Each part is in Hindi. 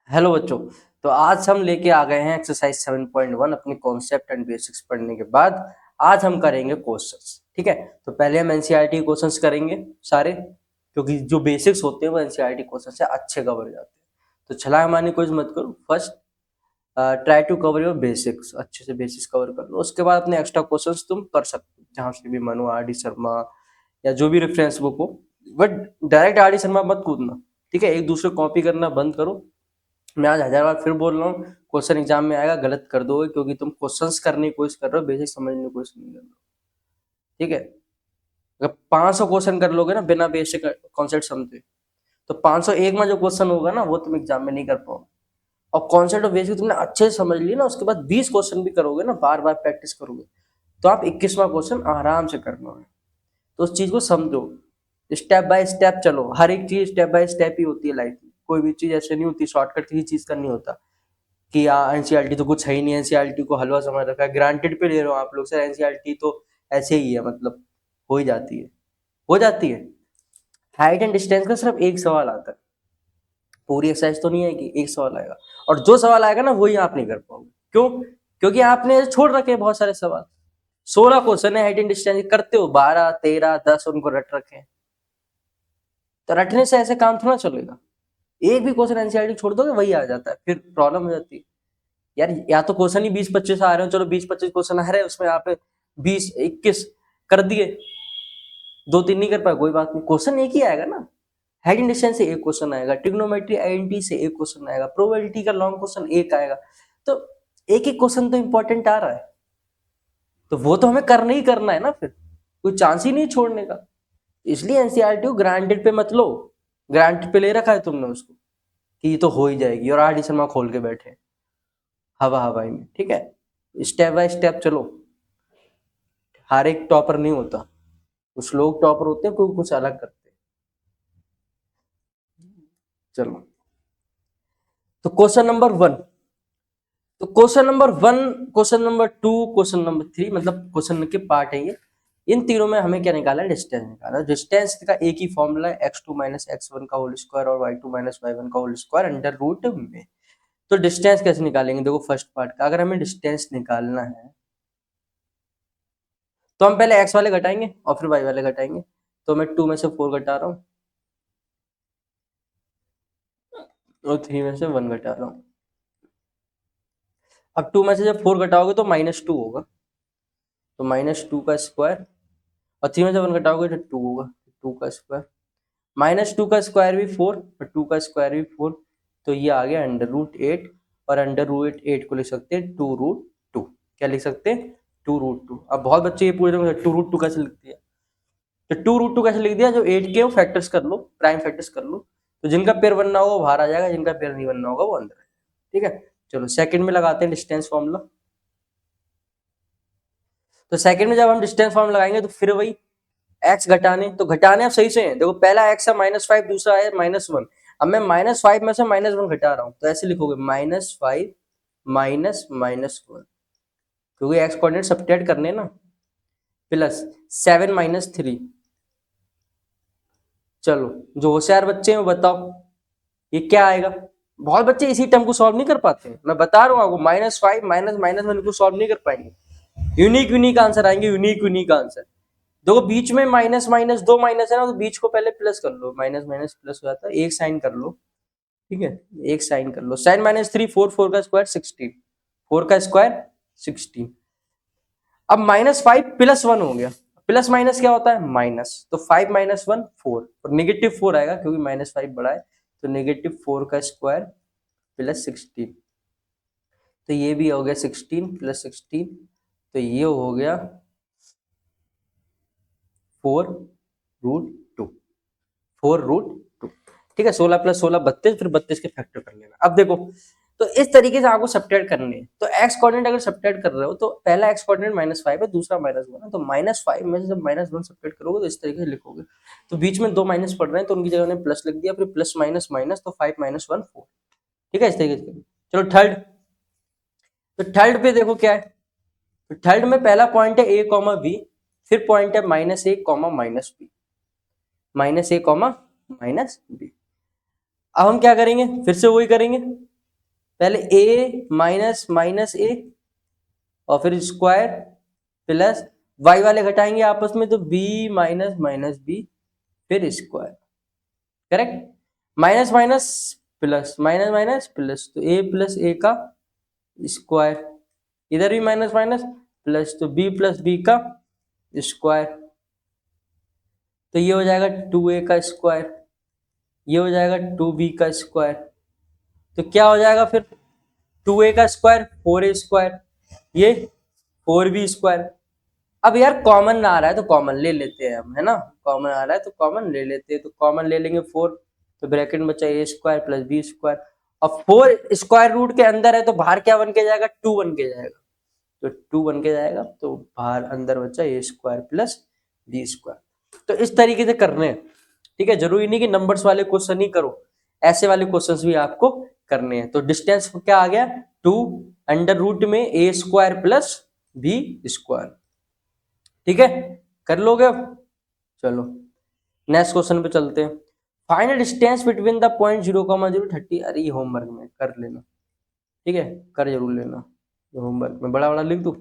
हेलो बच्चों। तो आज हम लेके आ गए हैं एक्सरसाइज 7.1 अपनी कॉन्सेप्ट एंड बेसिक्स पढ़ने के बाद। आज हम करेंगे क्वेश्चंस। ठीक है, तो पहले हम एनसीईआरटी क्वेश्चंस करेंगे सारे, क्योंकि जो बेसिक्स होते हैं वो एनसीईआरटी क्वेश्चन से अच्छे कवर जाते हैं। तो छलांग मारने की कोशिश मत करो, first try to cover your basics, अच्छे से बेसिक्स कवर कर लो। उसके बाद अपने एक्स्ट्रा क्वेश्चंस तुम कर सकते हो जहाँ से भी मन हो, आर डी शर्मा या जो भी रेफरेंस बुक हो, but direct R D Sharma मत कूदना। ठीक है, एक दूसरे कॉपी करना बंद करो। मैं आज 1000 बार फिर बोल रहा हूँ, क्वेश्चन एग्जाम में आएगा गलत कर दोगे, क्योंकि तुम क्वेश्चंस करने की कोशिश कर रहे हो, बेसिक समझने की कोशिश नहीं कर रहे हो। ठीक है, अगर 500 क्वेश्चन कर लोगे ना बिना बेसिक कॉन्सेप्ट समझे, तो 501 में जो क्वेश्चन होगा ना वो तुम एग्जाम में नहीं कर पाओगे। और कॉन्सेप्ट और बेसिक तुमने अच्छे से समझ ली ना, उसके बाद 20 क्वेश्चन भी करोगे ना, बार बार प्रैक्टिस करोगे, तो आप 21वां क्वेश्चन आराम से कर लोगे। तो उस चीज को समझो, स्टेप बाय स्टेप चलो। हर एक चीज स्टेप बाय स्टेप ही होती है लाइफ में, कोई भी चीज ऐसे नहीं होती शॉर्टकट किसी चीज का नहीं होता कि एनसीईआरटी तो कुछ है ही नहीं, एनसीईआरटी को हलवा समझ रखा है, ग्रांटेड पे ले रहे हो आप लोग सर, एनसीईआरटी तो ऐसे ही है, मतलब हो ही जाती है, हो जाती है। हाइट एंड डिस्टेंस का सिर्फ एक सवाल आता है, पूरी एक्सरसाइज तो नहीं आएगी, एक सवाल आएगा, और जो सवाल आएगा ना वही आप नहीं कर पाओगे। क्यों? क्योंकि आपने छोड़ रखे हैं बहुत सारे सवाल। 16 क्वेश्चन है हाइट एंड डिस्टेंस, करते हो 12 13 10 उनको रट रखे हैं। तो रटने से ऐसे काम थोड़ा चलेगा। एक भी क्वेश्चन एनसीईआरटी छोड़ दोगे वही आ जाता है, फिर प्रॉब्लम हो जाती है। यार या तो क्वेश्चन ही 20-25 आ रहे हो, चलो 20-25 क्वेश्चन आ रहे हैं, उसमें आप 20-21 कर दिए, 2-3 नहीं कर पाए, कोई बात नहीं, क्वेश्चन एक ही आएगा ना। हाइट एंड डिस्टेंस से एक क्वेश्चन आएगा, ट्रिग्नोमेट्री आईडेंटिटी से एक क्वेश्चन आएगा, प्रोबेबिलिटी का लॉन्ग क्वेश्चन एक आएगा। तो एक एक क्वेश्चन तो इंपॉर्टेंट आ रहा है, तो वो तो हमें करना ही करना है ना, फिर कोई चांस ही नहीं छोड़ने का। इसलिए एनसीईआरटी को ग्रांटेड पे मत लो, ग्रांटेड पे ले रखा है तुमने उसको कि ये तो हो ही जाएगी, और आर डी शर्मा खोल के बैठे हवा हवाई में। ठीक है, स्टेप बाय स्टेप चलो। हर एक टॉपर नहीं होता, कुछ लोग टॉपर होते हैं, कोई कुछ अलग करते हैं। चलो, तो क्वेश्चन नंबर 1, तो question number 1, question number 2, question number 3, मतलब क्वेश्चन के पार्ट है ये। इन तीनों में हमें क्या निकाला है? डिस्टेंस निकाला है। डिस्टेंस का एक ही फॉर्मूला है, x2 माइनस x1 का होल स्क्वायर और y2 माइनस y1 का होल स्क्वायर अंडर रूट में। तो डिस्टेंस कैसे निकालेंगे? देखो, फर्स्ट पार्ट का अगर हमें डिस्टेंस निकालना है तो हम पहले x वाले घटाएंगे और फिर y वाले घटाएंगे। तो मैं 2 में से 4 घटा रहा हूँ और 3 में से 1 घटा रहा हूँ। अब 2 में से जब 4 घटाओगे तो -2 होगा, तो -2 का स्क्वायर, और 3 में से 1 घटाओगे तो 2 होगा, 2 का स्क्वायर, -2 का स्क्वायर भी 4 और 2 का स्क्वायर भी 4, तो ये आ गया √8। और √8 को लिख सकते हैं 2√2। क्या लिख सकते हैं? 2√2। अब बहुत बच्चे ये पूछ रहे हैं 2√2 कैसे लिख दिया, तो 2√2 कैसे लिख दिया? जो 8 के वो फैक्टर्स कर लो, प्राइम फैक्टर्स कर लो, तो जिनका पेयर बनना होगा वो बाहर आ जाएगा, जिनका पेयर नहीं बनना होगा वो अंदर आएगा। ठीक है, चलो सेकंड में लगाते हैं डिस्टेंस फॉर्मूला। तो सेकंड में जब हम डिस्टेंस फॉर्मूला लगाएंगे तो फिर वही एक्स घटाने, तो घटाने अब सही से हैं। देखो, पहला एक्स है -5, दूसरा है -1। अब मैं -5 में से -1 घटा रहा हूँ, तो ऐसे लिखोगे -5 माइनस -1, क्योंकि एक्स कोऑर्डिनेट सब्ट्रैक्ट करने ना, प्लस 7 - 3। चलो, जो होशियार बच्चे हैं वो बताओ ये क्या आएगा। बहुत बच्चे इसी टर्म को सॉल्व नहीं कर पाते हैं, मैं बता रहा हूँ आपको, -5 -1 को सॉल्व नहीं कर पाएंगे। यूनिक यूनिक आंसर आएंगे, यूनिक यूनिक आंसर। देखो, बीच में माइनस माइनस दो माइनस है ना, तो बीच को पहले प्लस कर लो, माइनस माइनस प्लस हो जाता है, एक साइन कर लो। ठीक है, एक साइन कर लो, साइन -3, 4, 4 का स्क्वायर 16, 4 का स्क्वायर 16। अब -5 +1 हो गया, प्लस माइनस क्या होता है? माइनस, तो 5 - 1 4, और -4 आएगा क्योंकि -5 बड़ा है, तो -4 का स्क्वायर +16, तो ये भी हो गया 16 + 16, तो ये हो गया 4√2, 4√2। ठीक है, 16 + 16 32, फिर 32 के फैक्टर कर लेना। अब देखो, तो इस तरीके से आपको सब्ट्रैक्ट करने हैं। तो एक्स कोऑर्डिनेट अगर सब्ट्रैक्ट कर रहे हो तो पहला एक्स कोऑर्डिनेट -5 है, दूसरा -1 है, तो -5 में से जब -1 सब्ट्रैक्ट करोगे तो इस तरीके से लिखोगे। तो बीच में 2 माइनस पड़ रहे हैं तो उनकी जगह उन्हें प्लस लिख दिया, फिर प्लस माइनस माइनस, तो 5 - 1 4। ठीक है, इस तरीके से। चलो थर्ड, तो थर्ड पे देखो क्या है। तो थर्ड में पहला पॉइंट है a, b, फिर पॉइंट है -a, -b, -a, -b। अब हम क्या करेंगे? फिर से वही करेंगे, पहले a माइनस माइनस a और फिर स्क्वायर प्लस y वाले घटाएंगे आपस में तो b माइनस माइनस b फिर square, correct. Minus minus plus, minus minus plus, तो a प्लस a का स्क्वायर, इधर भी माइनस माइनस प्लस, तो b प्लस b का स्क्वायर, तो ये हो जाएगा 2a का स्क्वायर, ये हो जाएगा 2b का स्क्वायर, तो क्या हो जाएगा फिर 2a का स्क्वायर 4a स्क्वायर, ये 4b स्क्वायर। अब यार कॉमन आ रहा है तो कॉमन ले लेते हैं हम, है ना, कॉमन आ रहा है तो कॉमन ले लेते हैं, तो कॉमन ले लेंगे 4, तो ब्रैकेट में बचा a square plus b square. अब 4 स्क्वायर रूट के अंदर है तो बाहर क्या बन के जाएगा, 2 बन के जाएगा, तो 2 बन के जाएगा, तो बाहर अंदर बचा a square plus b square. तो इस तरीके से करने हैं, ठीक है, जरूरी नहीं कि नंबर्स वाले क्वेश्चन ही करो, ऐसे वाले क्वेश्चंस भी आपको करने हैं। तो डिस्टेंस क्या आ गया, 2 अंडर रूट में a square plus b square, ठीक है, कर लोगे अब। चलो नेक्स्ट क्वेश्चन पे चलते हैं। Find distance between the point 0,0 अरे ये होमवर्क में कर लेना, ठीक है, कर जरूर लेना, होमवर्क में बड़ा बड़ा लिख दूं।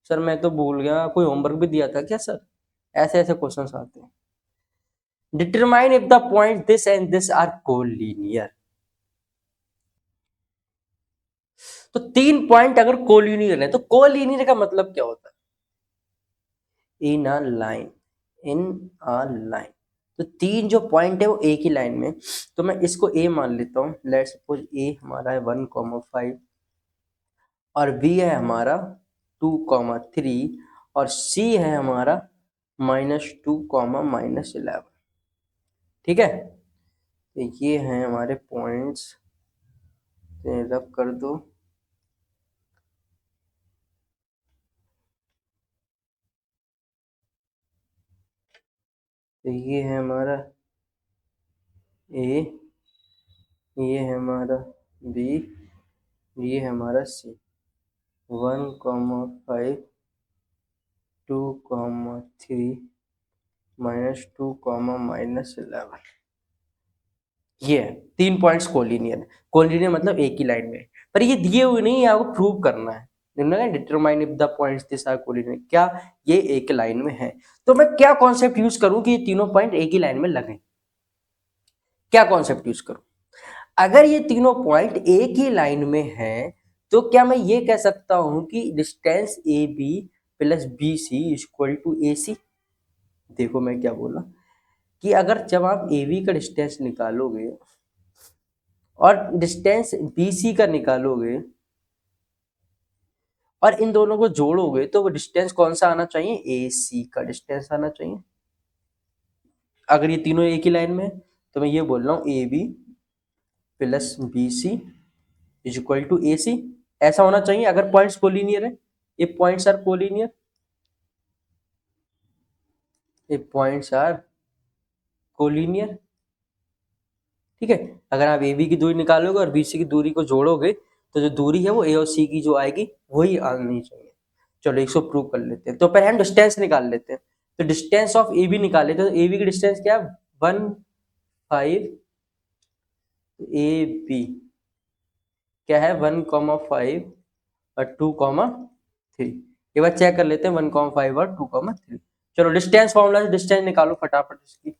सर मैं तो भूल गया, कोई होमवर्क भी दिया था क्या सर, ऐसे ऐसे क्वेश्चंस आते हैं। Determine if the point this and this are collinear, तो 3 पॉइंट अगर कोलिनियर है तो कोलिनियर का मतलब क्या होता है, in a line, in a line, तो 3 जो पॉइंट है वो एक ही लाइन में, तो मैं इसको a मान लेता हूँ, लेट्स सपोज a हमारा है 1,5 और b है हमारा 2,3 और c है हमारा -2, -11, ठीक है, तो ये हैं हमारे पॉइंट्स, रब कर दो। तो ये है हमारा a, ये है हमारा b, ये है हमारा c, 1,5 2,3 -2, -11, ये है 3 पॉइंट्स कोलिनियर है। कोलिनियर मतलब एक ही लाइन में, पर ये दिए हुए नहीं है, आपको प्रूव करना है। Determine if the points this are collinear, क्या ये एक लाइन में है, तो मैं क्या कॉन्सेप्ट यूज करूं कि ये तीनों पॉइंट एक ही लाइन में लगे, क्या कॉन्सेप्ट यूज करूं, अगर ये तीनों पॉइंट एक ही लाइन में है तो क्या मैं ये कह सकता हूं कि distance A B plus B C equal to A C. देखो मैं क्या बोला कि अगर जब आप ए बी का डिस्टेंस निकालोगे और डिस्टेंस बी सी का निकालोगे और इन दोनों को जोड़ोगे तो वो डिस्टेंस कौन सा आना चाहिए, ए सी का डिस्टेंस आना चाहिए। अगर ये तीनों एक ही लाइन में है तो मैं ये बोल रहा हूँ A B plus B C is equal to A C, ऐसा होना चाहिए अगर पॉइंट्स कोलिनियर है, ये पॉइंट्स आर कोलिनियर, ये पॉइंट्स आर कोलिनियर, ठीक है। अगर आप ए बी की दूरी निकालोगे और बी सी की दूरी को जोड़ोगे तो जो दूरी है वो ए और सी की जो आएगी वही आनी चाहिए। चलो इसको प्रूव कर लेते हैं, तो पहले हम डिस्टेंस निकाल लेते हैं, तो डिस्टेंस ऑफ ए बी निकाल लेते हैं, तो ए बी की डिस्टेंस क्या है 1,5, ए बी क्या है 1,5 और 2,3, एक बार चेक कर लेते हैं 1,5 और 2,3। चलो डिस्टेंस फॉर्मूला से डिस्टेंस निकालो फटाफट इसकी,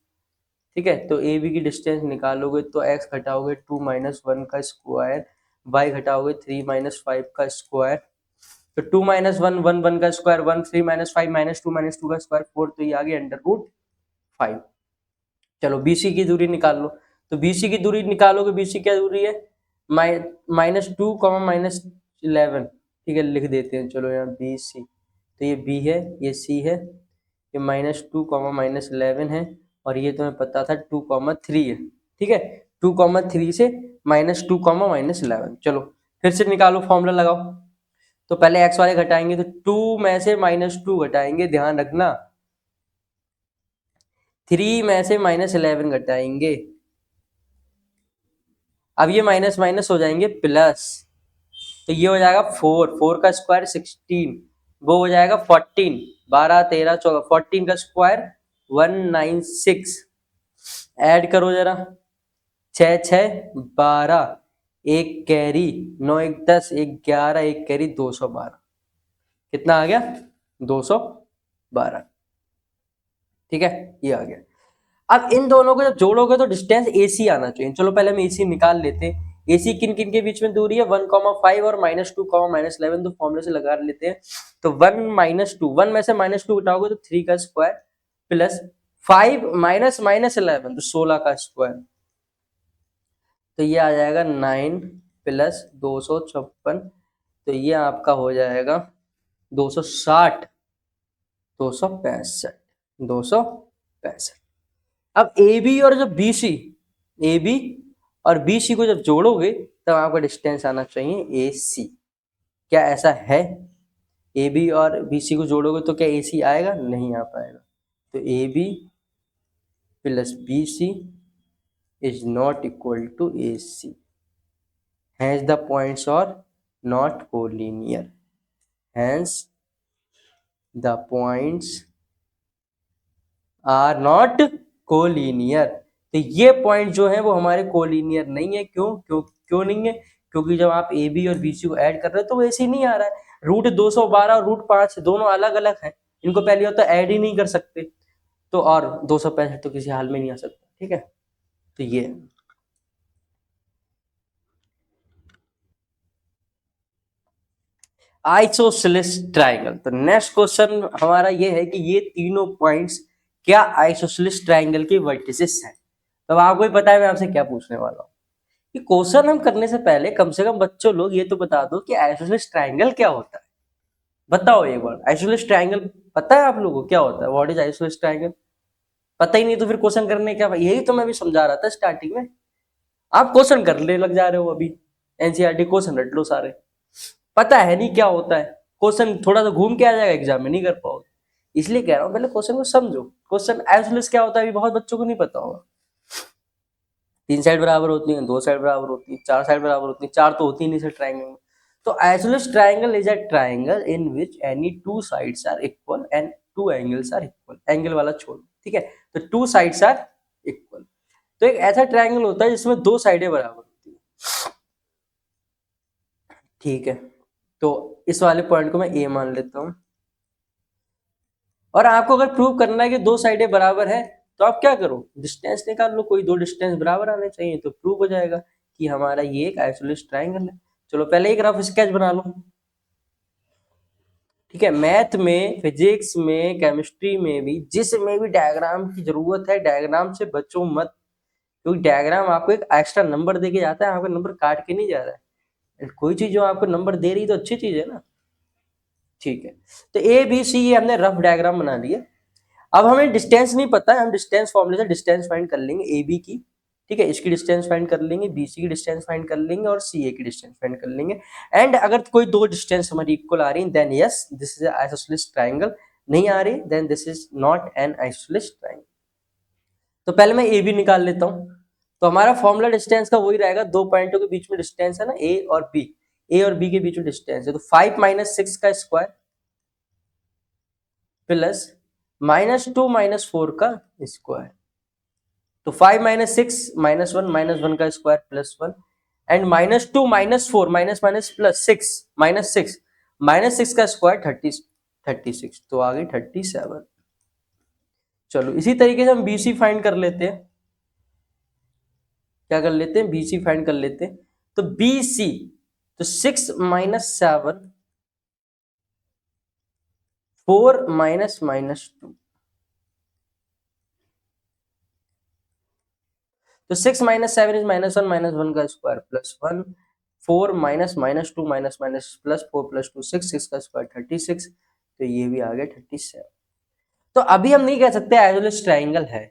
ठीक है, तो ए बी की डिस्टेंस निकालोगे तो x घटाओगे 2 - 1 का स्क्वायर, y घटाओगे 3 - 5 का स्क्वायर, तो 2 - 1 1 1 का स्क्वायर 1, 3 - 5 -2 का स्क्वायर 4, तो ये आ गया √5। चलो BC की दूरी निकाल लो, तो BC की दूरी निकालोगे, BC क्या दूरी है -2, -11, ठीक है, लिख देते हैं, चलो यहाँ BC, तो ये B है, ये C है, ये -2, -11 है, और ये तुम्हें पता था 2,3 है, ठीक है, 2,3 से -2, -11, चलो फिर से निकालो, फॉर्मूला लगाओ, तो पहले x वाले घटाएंगे, तो 2 में से -2 घटाएंगे, ध्यान रखना, 3 में से -11 घटाएंगे, अब ये माइनस माइनस हो जाएंगे प्लस, तो ये हो जाएगा 4 का स्क्वायर 16, वो हो जाएगा 14, 12 13 14, 14 का स्क्वायर 196, ऐड करो जरा, 6 6 12, एक कैरी, 9 एक 10, एक 11, एक कैरी 212, कितना आ गया 212। ठीक है, ये आ गया। अब इन दोनों को जब जोड़ोगे तो डिस्टेंस AC आना चाहिए। चलो पहले हम AC निकाल लेते हैं। AC किन किन के बीच में दूरी है 1,5 और -2, -11, तो फॉर्मूले से लगा लेते हैं। तो 1 -2, 1 में से -2 घटाओगे तो 3 का स्क्वायर प्लस 5 माइनस -11 तो 16 का स्क्वायर, तो ये आ जाएगा 9 प्लस 256, तो ये आपका हो जाएगा 260, 265, 265। अब ए बी और जब बी सी, ए बी और बी सी को जब जोड़ोगे तब आपका डिस्टेंस आना चाहिए ए सी। क्या ऐसा है? ए बी और बी सी को जोड़ोगे तो क्या ए सी आएगा? नहीं आ पाएगा। तो A B plus B C is not equal to A C, hence the points are not collinear, hence the points are not collinear. तो ये पॉइंट जो है वो हमारे कोलिनियर नहीं है। क्यों नहीं है? क्योंकि जब आप ए बी और बी सी को ऐड कर रहे हो तो वो ऐसे नहीं आ रहा है। रूट 212 और रूट 5 दोनों अलग अलग हैं, इनको पहली बात तो ऐड ही नहीं कर सकते, तो और 265 तो किसी हाल में नहीं आ सकता। ठीक है, तो ये आइसोसेलेस ट्राइंगल। तो नेक्स्ट क्वेश्चन हमारा ये है कि ये तीनों पॉइंट्स क्या आइसोसेलेस ट्राइंगल के वर्टिसेस हैं? तो आपको ही पता है मैं आपसे क्या पूछने वाला हूँ कि क्वेश्चन हम करने से पहले कम से कम बच्चों लोग ये तो बता दो कि आइसोसेलेस ट्राइंगल क्या होता है। बताओ एक बार, आइसोसेलेस ट्राइंगल पता है आप लोगों को क्या होता है? What is isosceles triangle? पता ही नहीं तो फिर क्वेश्चन करने क्या? यही तो मैं भी समझा रहा था स्टार्टिंग में, आप क्वेश्चन करने लग जा रहे हो। अभी एनसीईआरटी क्वेश्चन रट लो सारे, पता है नहीं क्या होता है। क्वेश्चन थोड़ा सा घूम के आ जाएगा, एग्जाम में नहीं कर पाओगे। इसलिए कह रहा हूँ पहले क्वेश्चन को समझो। क्वेश्चन आइसोसेलेस क्या होता है अभी बहुत बच्चों को नहीं पता होगा। 3 साइड बराबर होती हैं, 2 साइड बराबर होती है, 4 साइड बराबर होती है, 4 तो होती ही नहीं ट्राइंगल में। तो isosceles triangle is a triangle in which any 2 sides are equal and 2 angles are equal. Angle वाला छोड़ो, ठीक है। तो 2 साइड्स आर इक्वल, तो एक ऐसा ट्राइंगल होता है जिसमें 2 साइडें बराबर होती है। ठीक है, तो इस वाले पॉइंट को मैं ए मान लेता हूं। और आपको अगर प्रूव करना है कि 2 साइडें बराबर है तो आप क्या करो, डिस्टेंस निकाल लो। कोई 2 डिस्टेंस बराबर आने चाहिए तो प्रूव हो जाएगा कि हमारा ये एक आइसोसेलेस ट्राइंगल है। चलो पहले एक रफ स्केच बना लो। ठीक है, मैथ में, फिजिक्स में, केमिस्ट्री में भी, जिसमें भी डायग्राम की जरूरत है डायग्राम से बचो मत, क्योंकि डायग्राम आपको एक एक्स्ट्रा नंबर देके जाता है, आपका नंबर काट के नहीं जा रहा है। कोई चीज जो आपको नंबर दे रही तो अच्छी चीज है ना। ठीक है, तो ए बी सी ये हमने रफ डायग्राम बना लिया। अब हमें डिस्टेंस नहीं पता है, हम डिस्टेंस फॉर्मूले से डिस्टेंस फाइंड कर लेंगे ए बी की। ठीक है, इसकी डिस्टेंस फाइंड कर लेंगे, बी सी की डिस्टेंस फाइंड कर लेंगे और सी ए की डिस्टेंस फाइंड कर लेंगे। एंड अगर कोई 2 डिस्टेंस हमारी इक्वल आ रही then yes this is isosceles triangle, नहीं आ रही then this is not an isosceles triangle. तो पहले मैं ए बी निकाल लेता हूँ। तो हमारा फॉर्मूला डिस्टेंस का वही रहेगा, 2 पॉइंटों के बीच में डिस्टेंस है ना, ए और बी, ए और बी के बीच में डिस्टेंस है। तो 5 - 6 का स्क्वायर प्लस -2 - 4 का स्क्वायर। तो 5 - 6 -1 का square plus 1 and -2 -4 minus plus 6 -6 का स्क्वायर 36, तो आ गई 37। चलो इसी तरीके से हम BC फाइंड कर लेते हैं। क्या कर लेते हैं? BC फाइंड कर लेते हैं। तो BC, तो 6 - 7 4 -2, तो 6 - 7 इज -1 का स्क्वायर प्लस 1, 4 -2 प्लस 4 प्लस 2 6 का स्क्वायर 36, तो ये भी आ गया 37। तो अभी हम नहीं कह सकते आइसोसेलेस ट्राइंगल है,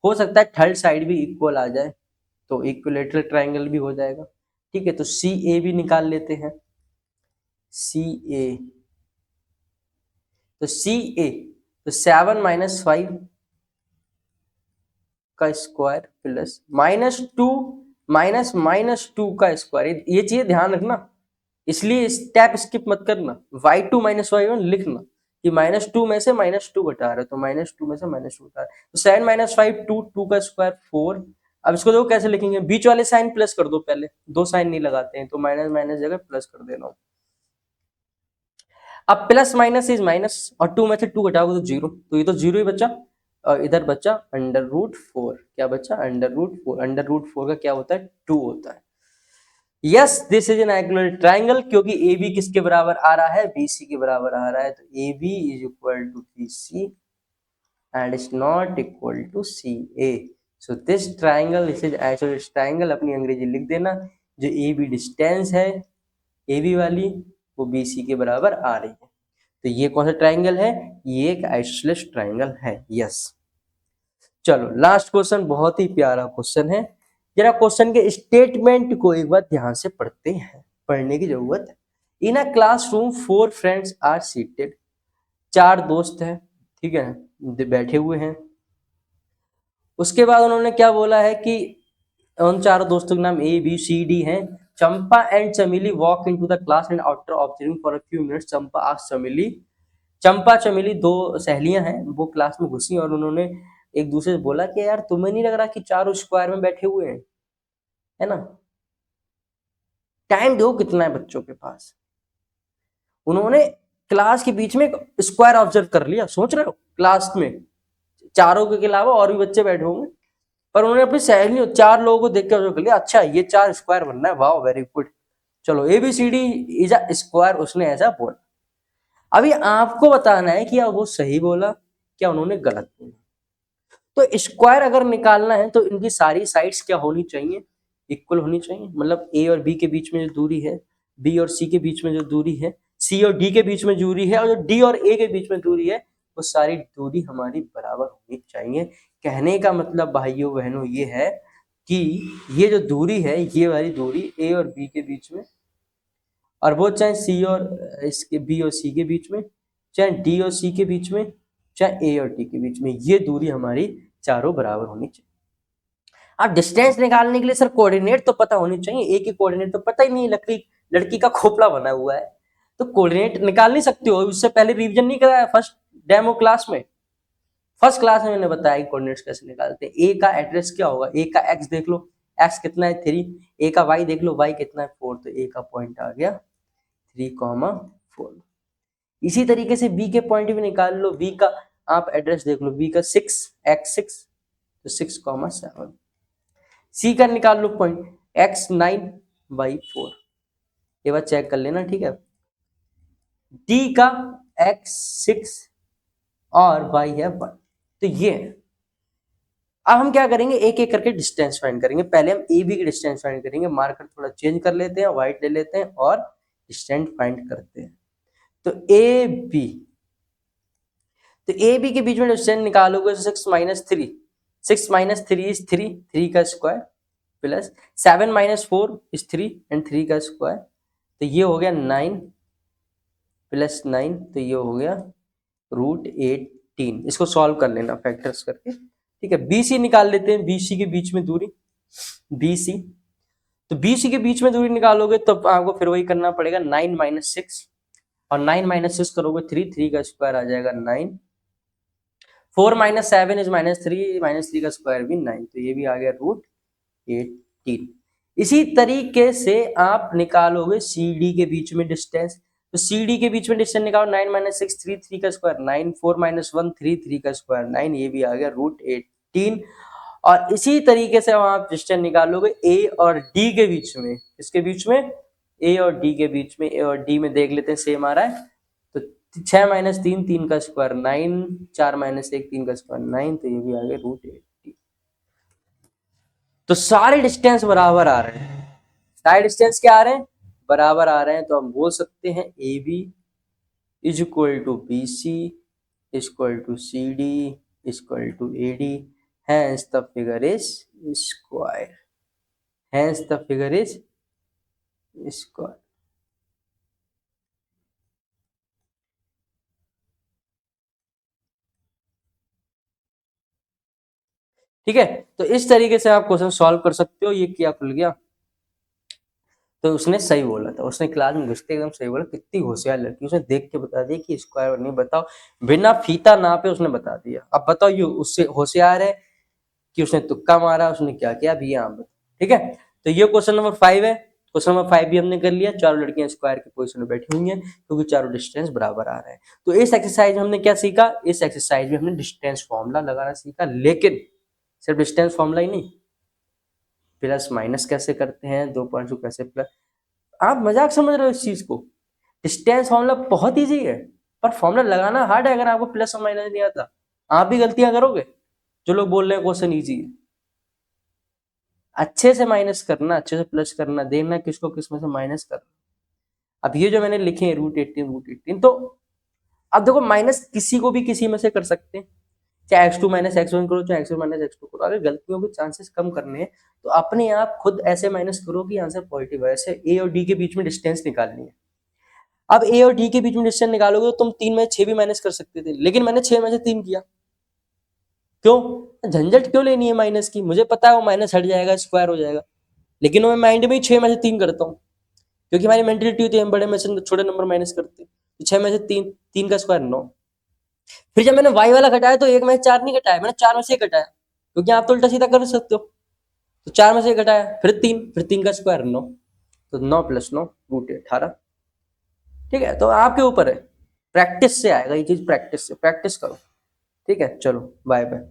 हो सकता है थर्ड साइड भी इक्वल आ जाए तो इक्विलेटरल ट्राइंगल भी हो जाएगा। ठीक है, तो सी ए भी निकाल लेते हैं। सी ए, तो सी ए, तो 7 - 5 का स्क्वायर प्लस -2 -2 का स्क्वायर। ये चीज ध्यान रखना, इसलिए स्टेप स्किप मत करना। y2 - y1 लिखना कि -2 में से -2 घटा रहे, तो -2 में से -2 घटा रहे, तो 7 - 5 2 का स्क्वायर 4 अब इसको देखो कैसे लिखेंगे, बीच वाले साइन प्लस कर दो, पहले दो साइन नहीं लगाते हैं तो माइनस माइनस जगह प्लस कर देना। अब प्लस माइनस इज माइनस और 2 में से 2 घटाओगे तो 0, तो ये तो 0 ही बचा और इधर बचा √4। क्या बचा? √4। √4 का क्या होता है? 2 होता है। Yes this is an equilateral triangle, क्योंकि ए बी किसके बराबर आ रहा है? बीसी के बराबर आ रहा है, तो A B is equal to BC and is not equal to C A. So this triangle, this is isosceles triangle, अपनी अंग्रेजी लिख देना। जो ए बी डिस्टेंस है ए बी वाली, वो बी सी के बराबर आ रही है। तो ये कौन सा ट्रायंगल है? ये एक आइसोसेलेस ट्रायंगल है। यस, चलो लास्ट क्वेश्चन, बहुत ही प्यारा क्वेश्चन है। जरा क्वेश्चन के स्टेटमेंट को एक बार ध्यान से पढ़ते हैं, पढ़ने की जरूरत है। In a classroom 4 friends are seated, 4 दोस्त हैं, ठीक है, बैठे हुए हैं। उसके बाद उन्होंने क्या बोला है कि उन चारों दोस्तों के नाम ए बी सी डी हैं। चंपा एंड चमेली walk into the class and after observing for a few minutes Champa asked चमेली, चंपा चमेली 2 सहेलियां हैं, वो क्लास में घुसी और उन्होंने एक दूसरे से बोला कि यार तुम्हें नहीं लग रहा कि चारों स्क्वायर में बैठे हुए हैं, है ना? टाइम दो कितना है बच्चों के पास। उन्होंने क्लास के बीच में एक स्क्वायर ऑब्जर्व कर लिया, सोच रहे हो क्लास में चारों के अलावा और भी बच्चे बैठे होंगे, पर उन्होंने अपनी सहेलियों 4 लोगों को देख के ऑब्जर्व कर लिया, अच्छा ये 4 स्क्वायर बनना है, वाह वेरी गुड, चलो एबीसीडी इज अ स्क्वायर, उसने ऐसा बोला। अभी आपको बताना है कि क्या वो सही बोला, क्या उन्होंने गलत बोला। तो स्क्वायर अगर निकालना है तो इनकी सारी साइड्स क्या होनी चाहिए? इक्वल होनी चाहिए। मतलब ए और बी के बीच में जो दूरी है, बी और सी के बीच में जो दूरी है, सी और डी के बीच में दूरी है, और जो डी और ए के बीच में दूरी है, वो सारी दूरी हमारी बराबर होनी चाहिए। कहने का मतलब भाइयों बहनों ये है कि ये जो दूरी है, ये वाली दूरी ए और बी के बीच में, और वो चाहे सी और इसके बी और सी के बीच में, चाहे डी और सी के बीच में, चाहे ए और डी के बीच में, ये दूरी हमारी चारों बराबर होनी चाहिए। अब डिस्टेंस निकालने के लिए सर कोऑर्डिनेट तो पता होनी चाहिए, ए की कोऑर्डिनेट तो पता ही नहीं, लड़की का खोपड़ा बना हुआ है, तो कोऑर्डिनेट निकाल नहीं सकते हो। उससे पहले रिवीजन नहीं कराया फर्स्ट डेमो क्लास में? फर्स्ट क्लास में मैंने बताया कि कोऑर्डिनेट्स कैसे निकालते हैं। ए का एड्रेस क्या होगा? ए का एक्स देख लो, एक्स कितना है 3, ए का वाई देख लो, वाई कितना है 4, तो ए का पॉइंट आ गया 3,4। इसी तरीके से बी के पॉइंट भी निकाल लो, बी का आप एड्रेस देख लो, बी का 6x6 तो 6,7। सी का निकाल लो पॉइंट x9/4, ये बात चेक कर लेना, ठीक है। डी का x6 और y है 1, तो ये है। अब हम क्या करेंगे, एक एक करके डिस्टेंस फाइंड करेंगे। पहले हम ए बी की डिस्टेंस फाइंड करेंगे, मार्कर थोड़ा चेंज कर लेते हैं, व्हाइट ले लेते हैं और डिस्टेंस फाइंड करते हैं। तो ए बी, तो ए बी के बीच में डिस्टेंस निकालोगे तो 6 - 3, 6 - 3 इज 3, 3 का स्क्वायर प्लस 7 - 4 इज 3 एंड 3 का स्क्वायर, तो ये हो गया 9 + 9, तो ये हो गया √18। इसको सॉल्व कर लेना फैक्टर्स करके, ठीक है। बीसी निकाल लेते हैं, बीसी के बीच में दूरी, बीसी, तो बीसी के बीच में दूरी निकालोगे तो आपको फिर वही करना पड़ेगा, 9 - 6, और 9 - 6 करोगे 3, 3 का स्क्वायर आ जाएगा 9, 4 - 7 इज -3, -3 का स्क्वायर भी 9, तो ये भी आ गया √18। इसी तरीके से आप निकालोगे सी डी के बीच में डिस्टेंस, तो सी डी के बीच में डिस्टेंस निकालो, 9 - 6 3, 3 का स्क्वायर 9, 4 - 1 3, 3 का स्क्वायर 9, ये भी आ गया √18। और इसी तरीके से आप डिस्टेंस निकालोगे ए और डी के बीच में, इसके बीच में ए और डी के बीच में, ए और डी में देख लेते हैं सेम आ रहा है, तो 6 - 3 3 का स्क्वायर 9, 4 - 1 3 का स्क्वायर 9, तो ये भी आ गया √18। तो सारे डिस्टेंस बराबर आ रहे हैं, सारे डिस्टेंस क्या आ रहे हैं? बराबर आ रहे हैं, तो हम बोल सकते हैं A B is equal to B C equal to C D equal to A D, hence the figure is square, hence the figure is square। ठीक है, तो इस तरीके से आप क्वेश्चन सॉल्व कर सकते हो। ये क्या खुल गया, तो उसने सही बोला था, उसने क्लास में घुसते एकदम सही बोला, कितनी होशियार लड़की, उसने देख के बता दिया कि स्क्वायर नहीं, बताओ बिना फीता नापे उसने बता दिया। अब बताओ ये उससे होशियार है कि उसने तुक्का मारा, उसने क्या किया अभी यहाँ पर, ठीक है। तो ये क्वेश्चन नंबर 5 है। क्वेश्चन नंबर 5 भी हमने कर लिया। चारों लड़कियां स्क्वायर की पोजीशन में बैठी हुई हैं क्योंकि चारों डिस्टेंस बराबर आ रहे हैं। तो इस एक्सरसाइज में हमने क्या सीखा, इस एक्सरसाइज में हमने डिस्टेंस फॉर्मूला लगाना सीखा, लेकिन सिर्फ डिस्टेंस फॉर्मूला ही नहीं, प्लस माइनस कैसे करते हैं, 2 पॉइंट्स को कैसे प्लस, आप मजाक समझ रहे हो इस चीज को। डिस्टेंस फॉर्मूला बहुत इजी है, पर फॉर्मूला लगाना हार्ड है। अगर आपको प्लस और माइनस नहीं आता, आप भी गलतियां करोगे। जो लोग बोल रहे हैं क्वेश्चन इजी है, अच्छे से माइनस करना, अच्छे से प्लस करना, देखना किसको किस में से माइनस करना। अब ये जो मैंने लिखे हैं √18 तो अब देखो माइनस किसी को भी किसी में से कर सकते हैं, चाहे x2 माइनस x1 करो, चाहे x1 माइनस x2 करो। अगर गलतियों के चांसेस कम करने हैं तो अपने आप खुद ऐसे माइनस करो कि आंसर पॉजिटिव है। ऐसे a और d के बीच में डिस्टेंस निकालनी है। अब a और d के बीच में डिस्टेंस निकालोगे तो तुम 3 में 6 भी माइनस कर सकते थे, लेकिन मैंने 6 में से 3 किया। क्यों, झंझट क्यों लेनी है माइनस की, मुझे पता है वो माइनस हट जाएगा, स्क्वायर हो जाएगा, लेकिन मैं माइंड में ही 6 में से 3 करता हूँ, क्योंकि हमारी मेंटेलिटी होती है हम बड़े में से छोटे नंबर माइनस करते हैं। तो 6 में से 3, 3 का स्क्वायर 9। फिर जब मैंने y वाला घटाया तो 1 में से 4 नहीं घटाया, मैंने 4 में से 1 घटाया, क्योंकि आप तो उल्टा सीधा कर सकते हो। तो 4 में से 1 घटाया, फिर 3 का स्क्वायर 9, तो 9 + 9 √18। ठीक है, तो आपके ऊपर है, प्रैक्टिस से आएगा ये चीज, प्रैक्टिस से, प्रैक्टिस करो। ठीक है, चलो बाय बाय।